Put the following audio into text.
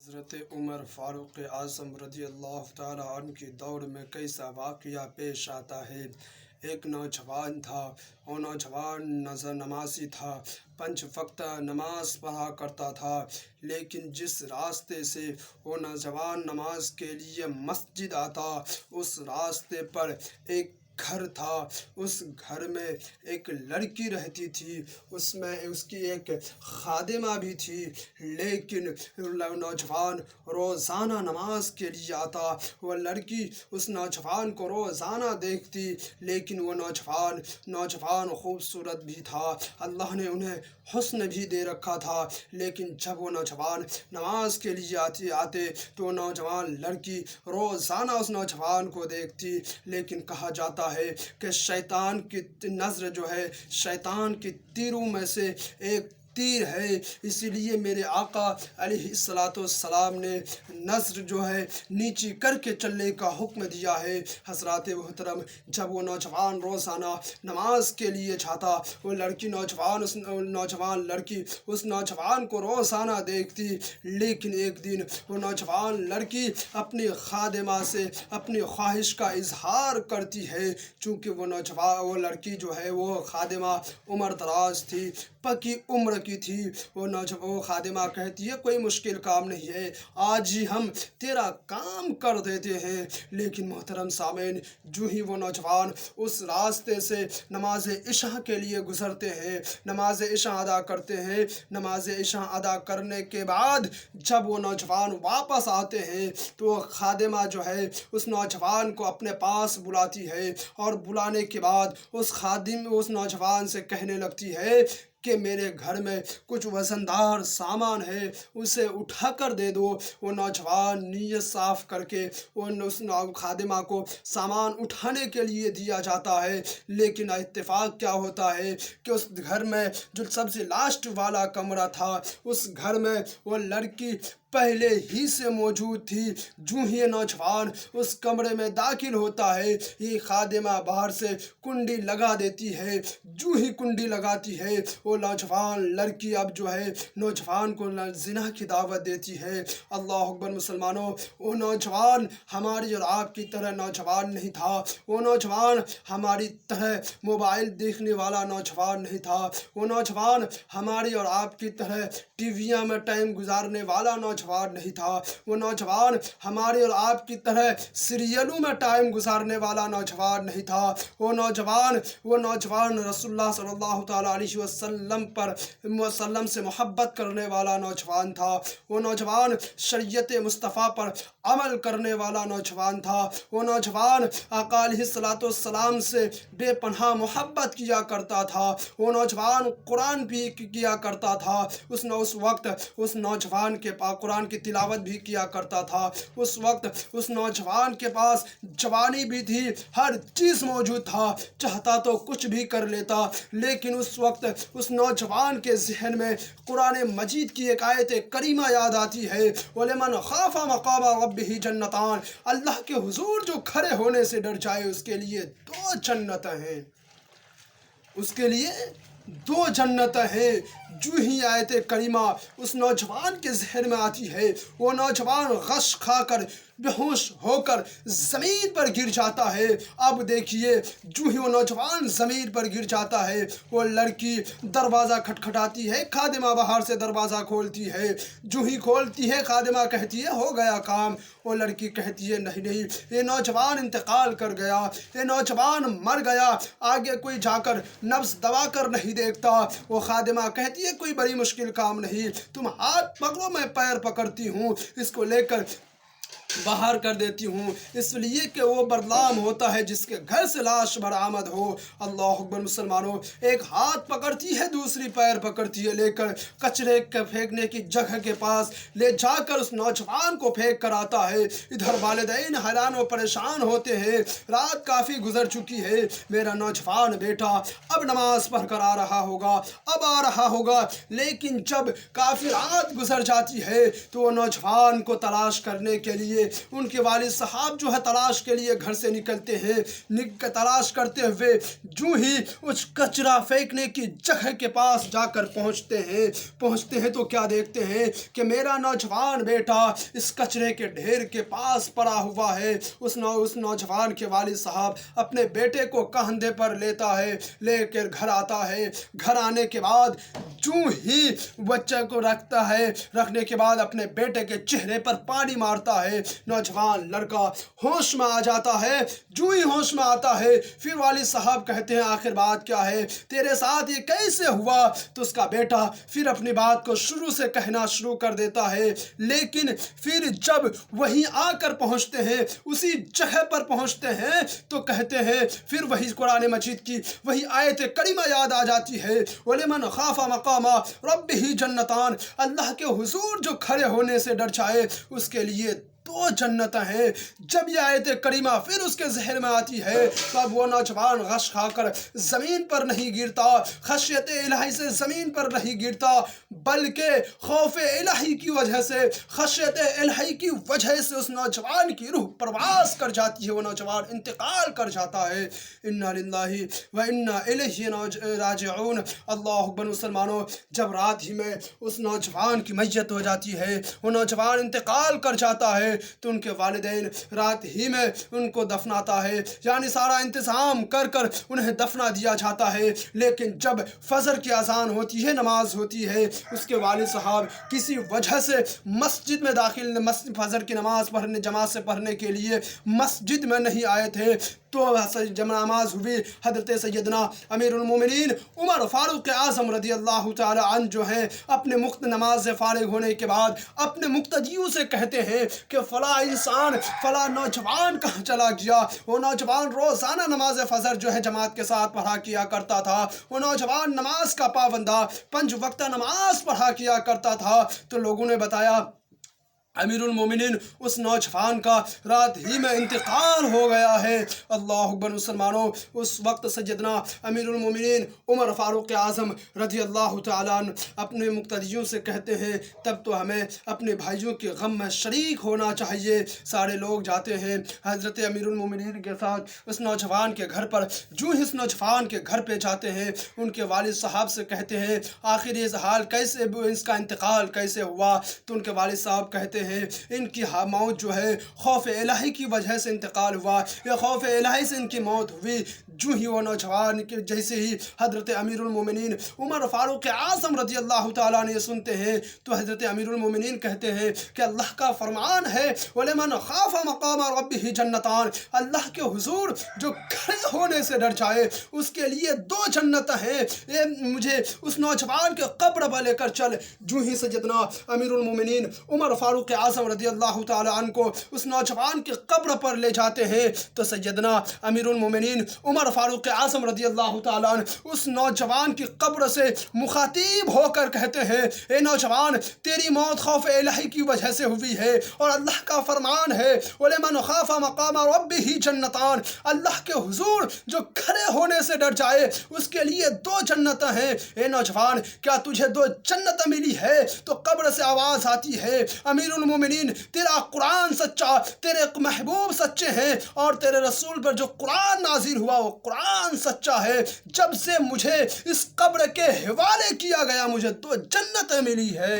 حضرت عمر فاروق اعظم رضی اللہ تعالیٰ عنہ کے دور میں کیسا واقعہ پیش آتا ہے۔ ایک نوجوان تھا، وہ نوجوان نمازی تھا، 5 وقت نماز پڑھا کرتا تھا، لیکن جس راستے سے وہ نوجوان نماز کے لیے مسجد آتا، اس راستے پر ایک گھر تھا۔ اس گھر میں ایک لڑکی رہتی تھی، اس میں اس کی ایک خادمہ بھی تھی، لیکن نوجوان روزانہ نماز کے لیے آتا۔ وہ لڑکی اس نوجوان کو روزانہ دیکھتی، لیکن وہ نوجوان خوبصورت بھی تھا، اللہ نے انہیں حسن بھی دے رکھا تھا، لیکن جب وہ نوجوان نماز کے لیے آتے تو وہ نوجوان لڑکی روزانہ اس نوجوان کو دیکھتی، لیکن کہا جاتا ہے کہ شیطان کی نظر جو ہے، شیطان کی تیروں میں سے ایک تیر ہے، اسی لیے میرے آقا علیہ السلام نے نظر جو ہے نیچی کر کے چلنے کا حکم دیا ہے۔ حضرات محترم، جب وہ نوجوان روزانہ نماز کے لیے جاتا، وہ نوجوان لڑکی اس نوجوان کو روزانہ دیکھتی، لیکن ایک دن وہ نوجوان لڑکی اپنی خادمہ سے اپنی خواہش کا اظہار کرتی ہے، چونکہ وہ لڑکی جو ہے وہ خادمہ عمر دراز تھی، پکی عمر کی تھی۔ وہ خادمہ کہتی ہے کوئی مشکل کام نہیں ہے، آج ہی ہم تیرا کام کر دیتے ہیں، لیکن محترم سامعین، جو ہی وہ نوجوان اس راستے سے نماز عشاء کے لیے گزرتے ہیں، نماز عشاء ادا کرتے ہیں، نماز عشاء ادا کرنے کے بعد جب وہ نوجوان واپس آتے ہیں تو خادمہ جو ہے اس نوجوان کو اپنے پاس بلاتی ہے، اور بلانے کے بعد اس نوجوان سے کہنے لگتی ہے کہ میرے گھر میں کچھ وزندار سامان ہے، اسے اٹھا کر دے دو۔ وہ نوجوان نیت صاف کر کے اس خادمہ کو سامان اٹھانے کے لیے دیا جاتا ہے، لیکن اتفاق کیا ہوتا ہے کہ اس گھر میں جو سب سے لاسٹ والا کمرہ تھا، اس گھر میں وہ لڑکی پہلے ہی سے موجود تھی۔ جو ہی نوجوان اس کمرے میں داخل ہوتا ہے، یہ خادمہ باہر سے کنڈی لگا دیتی ہے۔ جو ہی کنڈی لگاتی ہے، وہ نوجوان لڑکی اب جو ہے نوجوان کو زنا کی دعوت دیتی ہے۔ اللہ اکبر مسلمانوں، وہ نوجوان ہماری اور آپ کی طرح نوجوان نہیں تھا، وہ نوجوان ہماری طرح موبائل دیکھنے والا نوجوان نہیں تھا، وہ نوجوان ہماری اور آپ کی طرح ٹی ویاں میں ٹائم گزارنے والا نوجوان نہیں تھا، وہ نوجوان ہماری اور آپ کی طرح سیریلوں میں ٹائم گزارنے والا نوجوان نہیں تھا، وہ نوجوان رسول اللہ صلی اللہ تعالیٰ علیہ وسلم سے محبت کرنے والا نوجوان تھا، وہ نوجوان شریعت مصطفیٰ پر عمل کرنے والا نوجوان تھا، وہ نوجوان آقا علیہ السلام سے بے پناہ محبت کیا کرتا تھا، وہ نوجوان قرآن بھی کیا کرتا تھا، اس وقت اس نوجوان کے پاس قرآن کی تلاوت بھی کیا کرتا تھا، اس وقت اس نوجوان کے پاس جوانی بھی تھی، ہر چیز موجود تھا، چاہتا تو کچھ بھی کر لیتا، لیکن اس وقت اس نوجوان کے ذہن میں قرآن مجید کی ایک آیت کریمہ یاد آتی ہے، وَلِمَنْ خَافَ مَقَامَ رَبِّهِ جَنَّتَانِ، اللہ کے حضور جو کھڑے ہونے سے ڈر جائے اس کے لیے 2 جنتیں ہیں، اس کے لیے 2 جنتیں ہیں۔ جو ہی آیت کریمہ اس نوجوان کے ذہن میں آتی ہے، وہ نوجوان غش کھا کر بے ہوش ہو کر زمین پر گر جاتا ہے۔ اب دیکھیے، جو ہی وہ نوجوان زمین پر گر جاتا ہے، وہ لڑکی دروازہ کھٹکھٹاتی ہے، خادمہ باہر سے دروازہ کھولتی ہے، جو ہی کھولتی ہے خادمہ کہتی ہے ہو گیا کام، وہ لڑکی کہتی ہے نہیں، یہ نوجوان انتقال کر گیا، یہ نوجوان مر گیا، آگے کوئی جا کر نبض دبا کر نہیں دیکھتا۔ وہ خادمہ کہتی ہے کوئی بڑی مشکل کام نہیں، تم ہاتھ پکڑو میں پیر پکڑتی ہوں، اس کو لے کر باہر کر دیتی ہوں، اس لیے کہ وہ بدنام ہوتا ہے جس کے گھر سے لاش برآمد ہو۔ اللہ اکبر مسلمانوں، ایک ہاتھ پکڑتی ہے، دوسری پیر پکڑتی ہے، لے کر کچرے کے پھینکنے کی جگہ کے پاس لے جا کر اس نوجوان کو پھینک کر آتا ہے۔ ادھر والدین حیران و پریشان ہوتے ہیں، رات کافی گزر چکی ہے، میرا نوجوان بیٹا اب نماز پڑھ کر آ رہا ہوگا، لیکن جب کافی رات گزر جاتی ہے تو وہ نوجوان کو تلاش کرنے کے لیے لیے ان کے والد صاحب جو ہے تلاش کے لیے گھر سے نکلتے ہیں۔ تلاش کرتے ہوئے جو ہی اس کچرا پھینکنے کی جگہ کے پاس جا کر پہنچتے ہیں تو کیا دیکھتے ہیں کہ میرا نوجوان بیٹا اس کچرے کے ڈھیر کے پاس پڑا ہوا ہے۔ اس نوجوان کے والد صاحب اپنے بیٹے کو کندھے پر لیتا ہے، لے کر گھر آتا ہے۔ گھر آنے کے بعد جو ہی بچے کو رکھنے کے بعد اپنے بیٹے کے چہرے پر پانی مارتا ہے، نوجوان لڑکا ہوش میں آ جاتا ہے۔ جو ہی ہوش میں آتا ہے پھر والد صاحب کہتے ہیں آخر بات کیا ہے، تیرے ساتھ یہ کیسے ہوا؟ تو اس کا بیٹا پھر اپنی بات کو شروع سے کہنا شروع کر دیتا ہے۔ لیکن پھر جب وہیں آ کر پہنچتے ہیں، اسی جگہ پر پہنچتے ہیں تو کہتے ہیں پھر وہی قرآن مجید کی وہی آیت کریمہ یاد آ جاتی ہے، وَلِمَنْ خَافَ مَقَامَ رَبِّهِ جَنَّتَانِ، اللہ کے حضور جو کھڑے ہونے سے ڈر جائے اس کے لیے 2 جنتیں ہیں۔ جب یہ آیت کریمہ پھر اس کے ذہن میں آتی ہے تو اب وہ نوجوان غش کھا کر زمین پر نہیں گرتا، خشیت الہی سے زمین پر نہیں گرتا، بلکہ خوف الہی کی وجہ سے، خشیت الہی کی وجہ سے اس نوجوان کی روح پرواز کر جاتی ہے، وہ نوجوان انتقال کر جاتا ہے۔ انا للہ و انا الیہ راجعون۔ اللہ اکبر مسلمانوں، جب رات ہی میں اس نوجوان کی میت ہو جاتی ہے، وہ نوجوان انتقال کر جاتا ہے تو ان کے والدین رات ہی میں ان کو دفناتا ہے، یعنی سارا انتظام کر انہیں دفنا دیا جاتا ہے۔ لیکن جب فجر کی اذان ہوتی ہے، نماز ہوتی ہے، اس کے والد صاحب کسی وجہ سے مسجد میں فجر کی نماز پڑھنے جماعت سے پڑھنے کے لیے مسجد میں نہیں آئے تھے تو جب نماز ہوئی، حضرت سیدنا امیر المومنین عمر فاروق اعظم رضی اللہ تعالی عنہ جو ہیں اپنے نماز سے فارغ ہونے کے بعد اپنے مقتدیوں سے کہتے ہیں کہ فلاں انسان فلاں نوجوان کہاں چلا گیا؟ وہ نوجوان روزانہ نماز فجر جو ہے جماعت کے ساتھ پڑھا کیا کرتا تھا، وہ نوجوان نماز کا پابندہ 5 وقت نماز پڑھا کیا کرتا تھا۔ تو لوگوں نے بتایا امیر المومنین اس نوجوان کا رات ہی میں انتقال ہو گیا ہے۔ اللہ اکبر مسلمانوں، اس وقت سیدنا امیر المومنین عمر فاروق اعظم رضی اللہ تعالیٰ عنہ اپنے مقتدیوں سے کہتے ہیں تب تو ہمیں اپنے بھائیوں کے غم میں شریک ہونا چاہیے۔ سارے لوگ جاتے ہیں حضرت امیر المومنین کے ساتھ اس نوجوان کے گھر پر۔ جو ہی اس نوجوان کے گھر پہ جاتے ہیں ان کے والد صاحب سے کہتے ہیں آخر یہ حال کیسے، اس کا انتقال کیسے ہوا؟ تو ان کے والد صاحب کہتے ہیں ان کی موت جو ہے خوف الہی کی وجہ سے انتقال ہوا، یا خوف الہی سے ان کی موت ہوئی۔ جو ہی وہ نوجوان جیسے ہی حضرت امیر المومنین عمر فاروق اعظم رضی اللہ تعالیٰ نے سنتے ہیں تو حضرت امیر المومنین کہتے ہیں کہ اللہ کا فرمان ہے وَلِمَنْ خَافَ مَقَامَ رَبِّهِ جَنَّتَانِ، اللہ کے حضور جو کھڑے ہونے سے ڈر جائے اس کے لیے 2 جنتیں ہیں۔ مجھے اس نوجوان کے قبر پر لے کر چل۔ جو ہی سیدنا امیر المومنین عمر فاروق اعظم رضی اللہ تعالیٰ عنہ کو اس نوجوان کے قبر پر لے جاتے ہیں تو سیدنا امیر المومنین عمر فاروق اعظم رضی اللہ تعالیٰ عنہ اس نوجوان کی قبر سے مخاطب ہو کر کہتے ہیں اے نوجوان، تیری موت خوف الہی کی وجہ سے ہوئی ہے، اور اللہ کا فرمان ہے وَلِمَنْ خَافَ مَقَامَ رَبِّهِ جَنَّتَانِ، اللہ کے حضور جو کھڑے ہونے سے ڈر جائے اس کے لیے 2 جنتیں ہیں۔ اے نوجوان، کیا تجھے 2 جنتیں ملی ہے؟ تو قبر سے آواز آتی ہے امیر المومنین، تیرا قرآن سچا، تیرے محبوب سچے ہیں، اور تیرے رسول پر جو قرآن نازل ہوا وہ قرآن سچا ہے۔ جب سے مجھے اس قبر کے حوالے کیا گیا مجھے 2 جنتیں ملی ہے۔